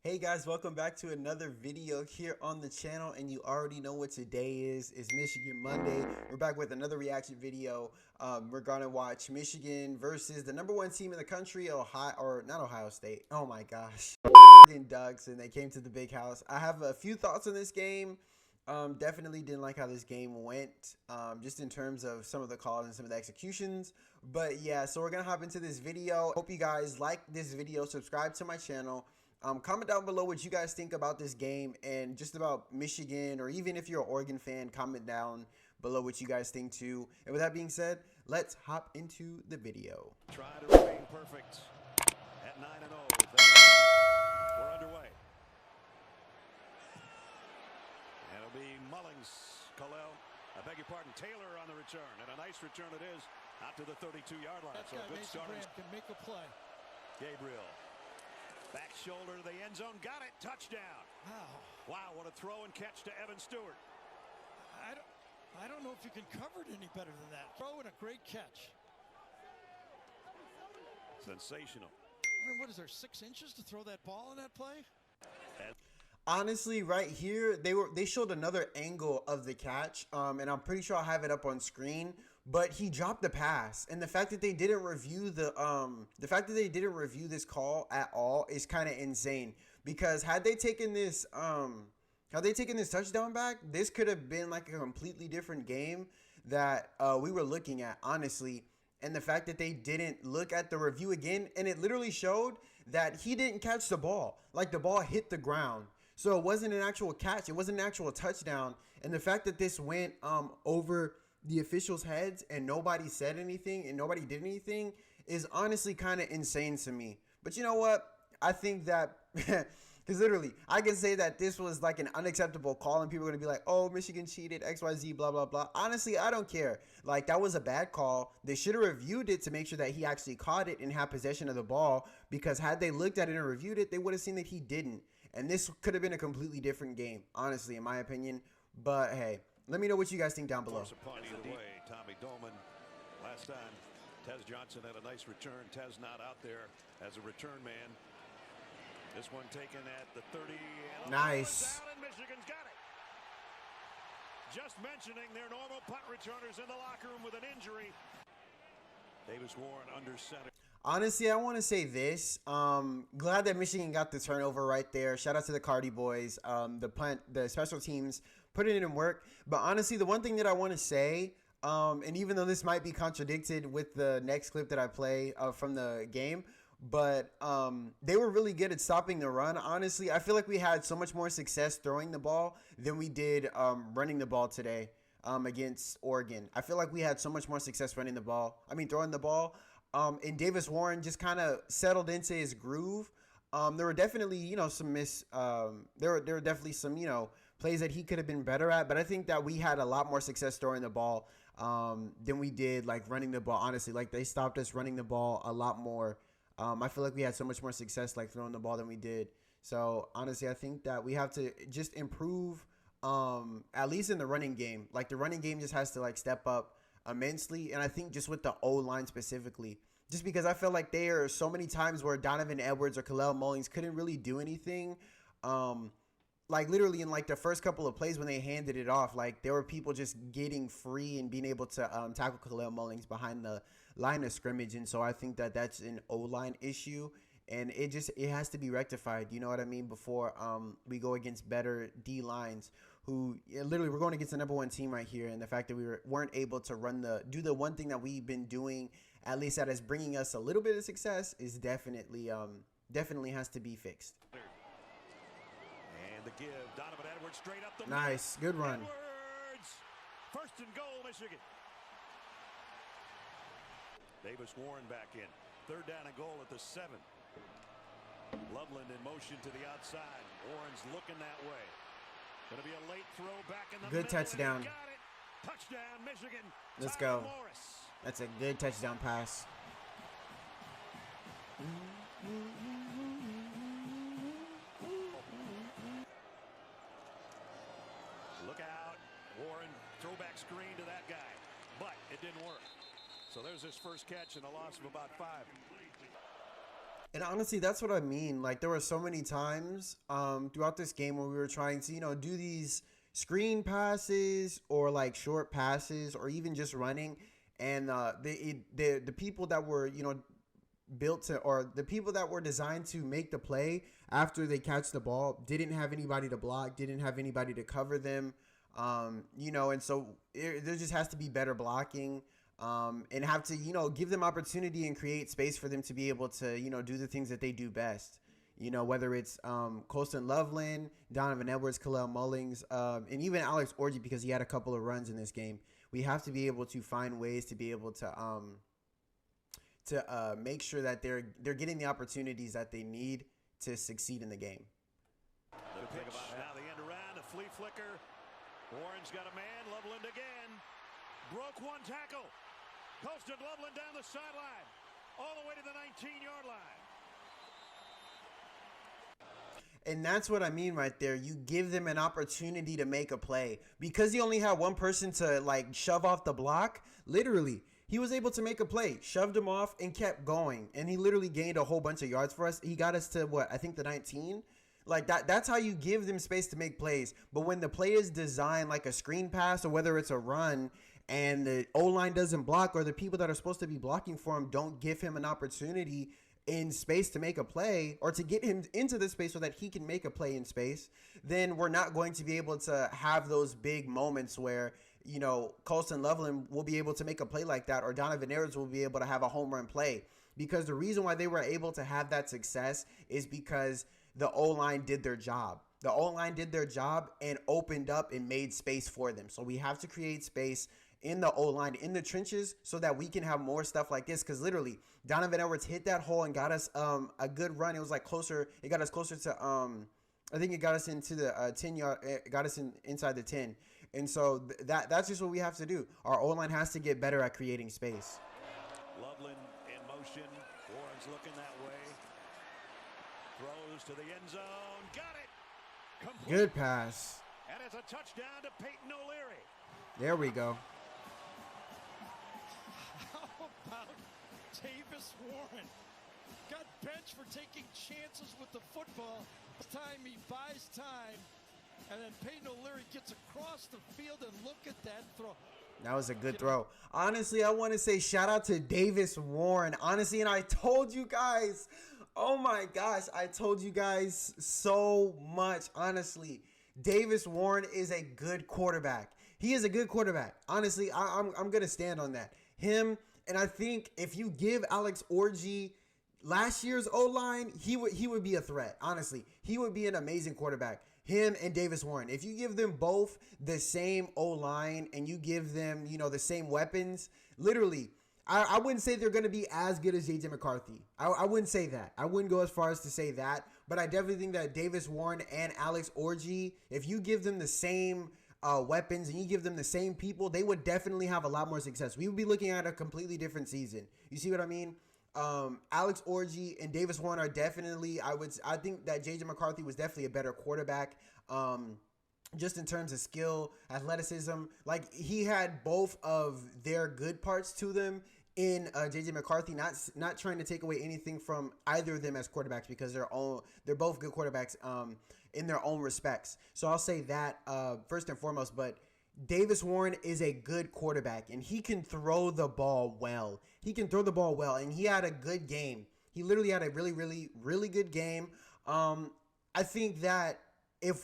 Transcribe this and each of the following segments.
Hey guys, welcome back to another video here on the channel, and you already know what today is. It's Michigan Monday. We're back with another reaction video. We're gonna watch Michigan versus the #1 team in the country, not Ohio State. Oh my gosh, Ducks, and they came to the big house. I have a few thoughts on this game. Definitely didn't like how this game went, just in terms of some of the calls and some of the executions. But yeah, so we're gonna hop into this video. Hope you guys like this video. Subscribe to my channel. Comment down below what you guys think about this game and just about Michigan, or even if you're an Oregon fan, comment down below what you guys think too. And with that being said, let's hop into the video. Try to remain perfect at 9-0. We're underway. And it'll be Mullings, I beg your pardon, Taylor on the return. And a nice return it is out to the 32-yard line. That so guy, good Mason start. Graham, can make a play. Gabriel. Back shoulder to the end zone. Got it. Touchdown. Wow, what a throw and catch to Evan Stewart. I don't know if you can cover it any better than that. Throw and a great catch. Sensational. I mean, what is there, 6 inches to throw that ball in that play? Honestly, right here, they showed another angle of the catch, and I'm pretty sure I'll have it up on screen. But he dropped the pass, and the fact that they didn't review this call at all is kind of insane. Because had they taken this touchdown back, this could have been like a completely different game that we were looking at, honestly. And the fact that they didn't look at the review again, and it literally showed that he didn't catch the ball, like the ball hit the ground. So it wasn't an actual catch, it wasn't an actual touchdown. And the fact that this went over the officials' heads and nobody said anything and nobody did anything is honestly kind of insane to me. But you know what? I think that because literally I can say that this was like an unacceptable call and people are going to be like, oh, Michigan cheated, XYZ, blah, blah, blah. Honestly, I don't care. Like, that was a bad call. They should have reviewed it to make sure that he actually caught it and had possession of the ball, because had they looked at it and reviewed it, they would have seen that he didn't. And this could have been a completely different game, honestly, in my opinion. But hey, let me know what you guys think down below. Either way, Tommy Dolman. Last time, Tez Johnson had a nice return. Tez not out there as a return man. This one taken at the 30. And nice. Out and Michigan's got it. Just mentioning their normal punt returners in the locker room with an injury. Davis Warren under center. Honestly, I want to say this. Glad that Michigan got the turnover right there. Shout out to the Cardi boys. The special teams putting it in work. But honestly, the one thing that I want to say, and even though this might be contradicted with the next clip that I play from the game, but they were really good at stopping the run. Honestly, I feel like we had so much more success throwing the ball than we did running the ball today against Oregon. I feel like we had so much more success throwing the ball. And Davis Warren just kind of settled into his groove. There were definitely, some there were definitely some, plays that he could have been better at. But I think that we had a lot more success throwing the ball than we did like running the ball. Honestly, like they stopped us running the ball a lot more. I feel like we had so much more success like throwing the ball than we did. So honestly, I think that we have to just improve, at least in the running game. Like the running game just has to like step up immensely. And I think just with the O-line specifically, just because I feel like there are so many times where Donovan Edwards or Kalel Mullings couldn't really do anything. Like literally in like the first couple of plays when they handed it off, like there were people just getting free and being able to tackle Kalel Mullings behind the line of scrimmage. And so I think that that's an O-line issue, and it has to be rectified. You know what I mean? Before we go against better D lines, who literally we're going against the #1 team right here, and the fact that we weren't able to do the one thing that we've been doing, at least that is bringing us a little bit of success, is definitely has to be fixed. And the give, Donovan Edwards straight up the nice, good run. Edwards, first and goal, Michigan. Davis Warren back in, 3rd down and goal at the 7. Loveland in motion to the outside. Warren's looking that way. Going to be a late throw back in the good middle. Touchdown. Got it. Touchdown, Michigan. Let's Tyler go. Morris. That's a good touchdown pass. Look out. Warren, throwback screen to that guy. But it didn't work. So there's his first catch and a loss of about 5. And honestly, that's what I mean. Like, there were so many times throughout this game where we were trying to, do these screen passes or like short passes or even just running. And the people that were, built to, or the people that were designed to make the play after they catch the ball didn't have anybody to block, didn't have anybody to cover them. And so there just has to be better blocking. And have to, give them opportunity and create space for them to be able to, do the things that they do best. Whether it's Colston Loveland, Donovan Edwards, Kalel Mullings, and even Alex Orji, because he had a couple of runs in this game. We have to be able to find ways to be able to make sure that they're getting the opportunities that they need to succeed in the game. The pitch, now the end around, a flea flicker. Warren's got a man, Loveland again. Broke one tackle. Colston Loveland down the sideline, all the way to the 19-yard line. And that's what I mean right there. You give them an opportunity to make a play. Because he only had one person to, like, shove off the block, literally, he was able to make a play, shoved him off, and kept going. And he literally gained a whole bunch of yards for us. He got us to, I think the 19? Like, that's how you give them space to make plays. But when the play is designed like a screen pass or whether it's a run and the O-line doesn't block, or the people that are supposed to be blocking for him don't give him an opportunity in space to make a play, or to get him into the space so that he can make a play in space, then we're not going to be able to have those big moments where, Colston Loveland will be able to make a play like that, or Donovan Edwards will be able to have a home run play. Because the reason why they were able to have that success is because the O-line did their job. The O-line did their job and opened up and made space for them. So we have to create space in the O-line, in the trenches, so that we can have more stuff like this. Because literally, Donovan Edwards hit that hole and got us a good run. It was like closer. It got us closer to, I think it got us into the 10-yard, it got us inside the 10. And so that's just what we have to do. Our O-line has to get better at creating space. Loveland in motion. Warren's looking that way. Throws to the end zone. Got it. Complete. Good pass. And it's a touchdown to Peyton O'Leary. There we go. How about Davis Warren? Got benched for taking chances with the football. This time he buys time. And then Peyton O'Leary gets across the field, and look at that throw. That was a good throw. Honestly, I want to say shout out to Davis Warren. Honestly, and I told you guys, oh my gosh, I told you guys so much. Honestly, Davis Warren is a good quarterback. He is a good quarterback. Honestly, I'm going to stand on that. Him, and I think if you give Alex Orji last year's O-line, he would be a threat. Honestly, he would be an amazing quarterback. Him and Davis Warren. If you give them both the same O-line and you give them, the same weapons, literally, I wouldn't say they're going to be as good as J.J. McCarthy. I wouldn't say that. I wouldn't go as far as to say that. But I definitely think that Davis Warren and Alex Orji, if you give them the same weapons and you give them the same people, they would definitely have a lot more success. We would be looking at a completely different season. You see what I mean? Alex Orji and Davis Warren are definitely, I think that J.J. McCarthy was definitely a better quarterback, just in terms of skill, athleticism. Like, he had both of their good parts to them in J.J. McCarthy, not trying to take away anything from either of them as quarterbacks, because they're both good quarterbacks in their own respects. So I'll say that first and foremost, but Davis Warren is a good quarterback, and he can throw the ball well. And he had a good game. He literally had a really, really, really good game. I think that if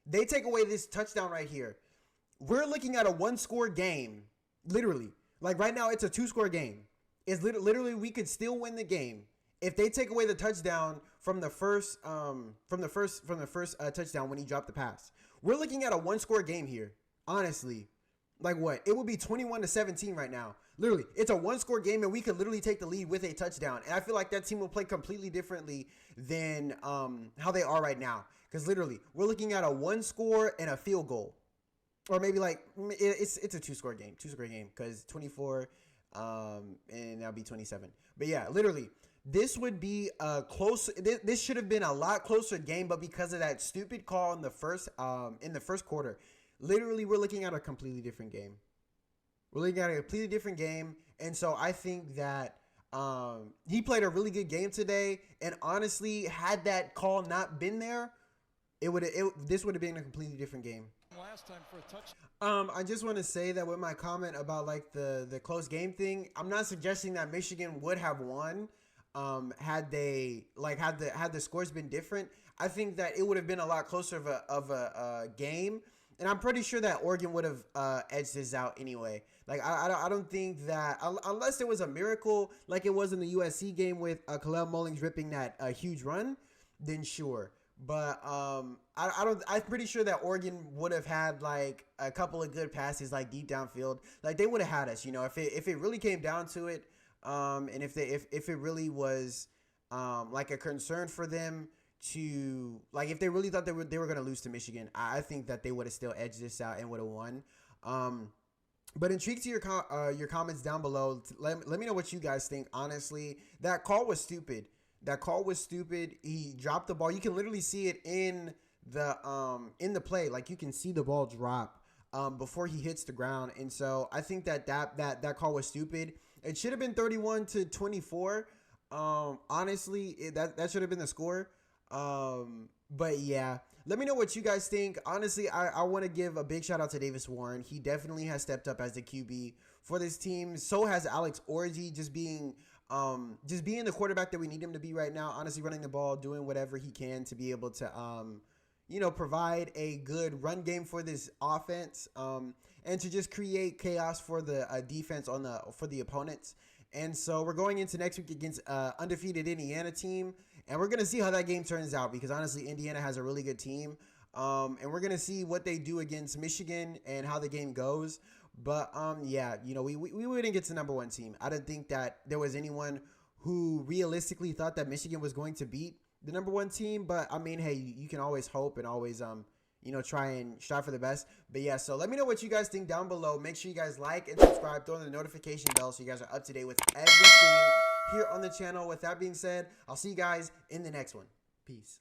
they take away this touchdown right here, we're looking at a one-score game, literally. Like, right now, it's a two-score game. It's literally, we could still win the game if they take away the touchdown from the first touchdown when he dropped the pass. We're looking at a one-score game here. Honestly, like what? It would be 21-17 right now. Literally, it's a one-score game, and we could literally take the lead with a touchdown. And I feel like that team will play completely differently than how they are right now. Because literally, we're looking at a one-score and a field goal, or maybe like it's a two-score game, because 24 and that'll be 27. But yeah, literally, this would be a close. This should have been a lot closer game, but because of that stupid call in the first quarter. Literally, we're looking at a completely different game. And so I think that He played a really good game today, and honestly, had that call not been there, this would have been a completely different game. Last time for a touch. I just want to say that with my comment about like the close game thing, I'm not suggesting that Michigan would have won had they had the scores been different. I think that it would have been a lot closer of a game, and I'm pretty sure that Oregon would have edged this out anyway. Like I don't think that unless there was a miracle like it was in the USC game with Caleb Mullings ripping that huge run, then sure. But I'm pretty sure that Oregon would have had like a couple of good passes like deep downfield. Like they would have had us, you know, if it really came down to it, and if it really was like a concern for them to, like, if they really thought they were going to lose to Michigan, I think that they would have still edged this out and would have won. But intrigued to your comments down below. Let me know what you guys think. Honestly, that call was stupid. He dropped the ball. You can literally see it in the play. Like you can see the ball drop before he hits the ground. And so I think that call was stupid. It should have been 31-24. Honestly, that should have been the score. But yeah, let me know what you guys think. Honestly, I want to give a big shout out to Davis Warren. He definitely has stepped up as the QB for this team. So has Alex Orji, just being the quarterback that we need him to be right now. Honestly, running the ball, doing whatever he can to be able to, provide a good run game for this offense, and to just create chaos for the defense for the opponents. And so we're going into next week against undefeated Indiana team, and we're gonna see how that game turns out because honestly, Indiana has a really good team, and we're gonna see what they do against Michigan and how the game goes. But yeah, we wouldn't get to number one team. I don't think that there was anyone who realistically thought that Michigan was going to beat the number one team. But I mean, hey, you can always hope and always try and strive for the best. But yeah, so let me know what you guys think down below. Make sure you guys like and subscribe, throw in the notification bell so you guys are up to date with everything here on the channel. With that being said, I'll see you guys in the next one. Peace.